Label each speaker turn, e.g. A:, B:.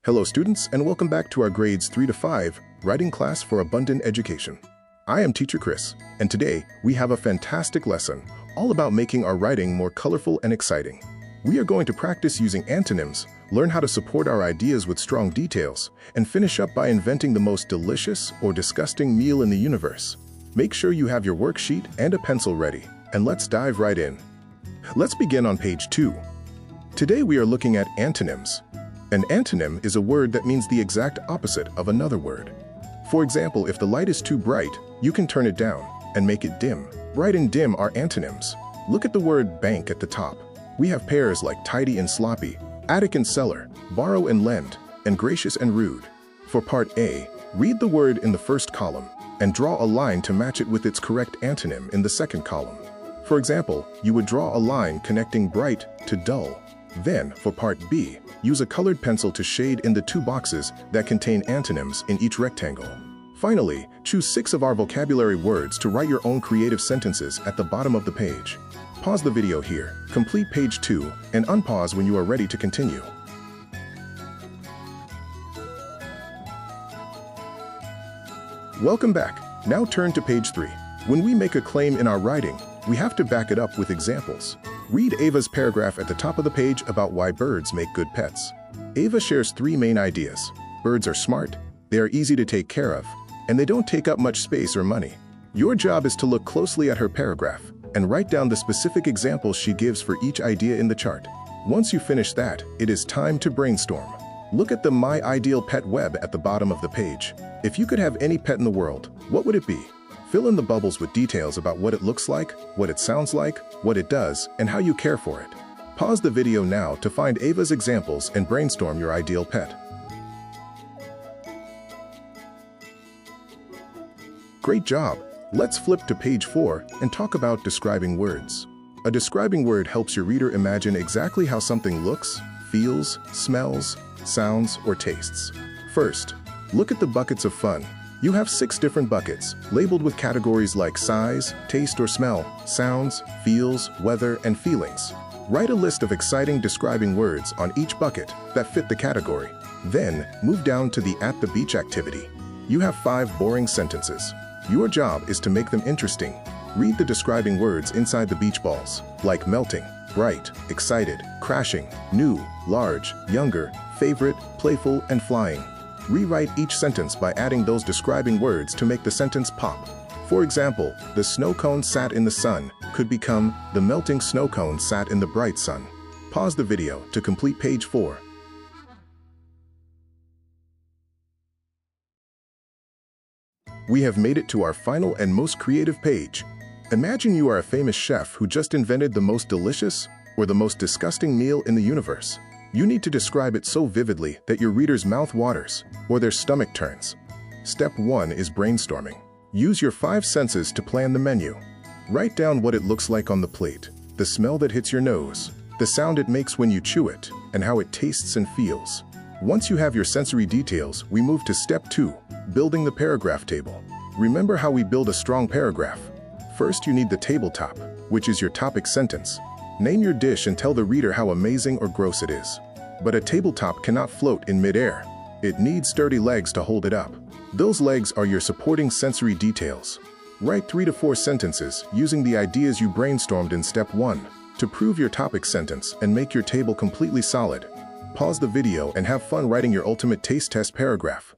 A: Hello students, and welcome back to our grades 3 to 5 writing class for abundant education. I am Teacher Chris, and today we have a fantastic lesson all about making our writing more colorful and exciting. We are going to practice using antonyms, learn how to support our ideas with strong details, and finish up by inventing the most delicious or disgusting meal in the universe. Make sure you have your worksheet and a pencil ready, and let's dive right in. Let's begin on page 2. Today we are looking at antonyms. An antonym is a word that means the exact opposite of another word. For example, if the light is too bright, you can turn it down and make it dim. Bright and dim are antonyms. Look at the word bank at the top. We have pairs like tidy and sloppy, attic and cellar, borrow and lend, and gracious and rude. For part A, read the word in the first column and draw a line to match it with its correct antonym in the second column. For example, you would draw a line connecting bright to dull. Then, for part B, use a colored pencil to shade in the two boxes that contain antonyms in each rectangle. Finally, choose 6 of our vocabulary words to write your own creative sentences at the bottom of the page. Pause the video here, complete page 2, and unpause when you are ready to continue. Welcome back. Now turn to page 3. When we make a claim in our writing, we have to back it up with examples. Read Ava's paragraph at the top of the page about why birds make good pets. Ava shares 3 main ideas. Birds are smart, they are easy to take care of, and they don't take up much space or money. Your job is to look closely at her paragraph and write down the specific examples she gives for each idea in the chart. Once you finish that, it is time to brainstorm. Look at the My Ideal Pet web at the bottom of the page. If you could have any pet in the world, what would it be? Fill in the bubbles with details about what it looks like, what it sounds like, what it does, and how you care for it. Pause the video now to find Ava's examples and brainstorm your ideal pet. Great job! Let's flip to page 4 and talk about describing words. A describing word helps your reader imagine exactly how something looks, feels, smells, sounds, or tastes. First, look at the buckets of fun. You have 6 different buckets, labeled with categories like size, taste or smell, sounds, feels, weather, and feelings. Write a list of exciting describing words on each bucket that fit the category. Then, move down to the At the Beach activity. You have 5 boring sentences. Your job is to make them interesting. Read the describing words inside the beach balls, like melting, bright, excited, crashing, new, large, younger, favorite, playful, and flying. Rewrite each sentence by adding those describing words to make the sentence pop. For example, the snow cone sat in the sun could become the melting snow cone sat in the bright sun. Pause the video to complete page 4. We have made it to our final and most creative page. Imagine you are a famous chef who just invented the most delicious or the most disgusting meal in the universe. You need to describe it so vividly that your reader's mouth waters or their stomach turns. Step 1 is brainstorming. Use your 5 senses to plan the menu. Write down what it looks like on the plate, the smell that hits your nose, the sound it makes when you chew it, and how it tastes and feels. Once you have your sensory details, we move to step 2, building the paragraph table. Remember how we build a strong paragraph. First, you need the tabletop, which is your topic sentence. Name your dish and tell the reader how amazing or gross it is. But a tabletop cannot float in midair. It needs sturdy legs to hold it up. Those legs are your supporting sensory details. Write 3 to 4 sentences using the ideas you brainstormed in step 1 to prove your topic sentence and make your table completely solid. Pause the video and have fun writing your ultimate taste test paragraph.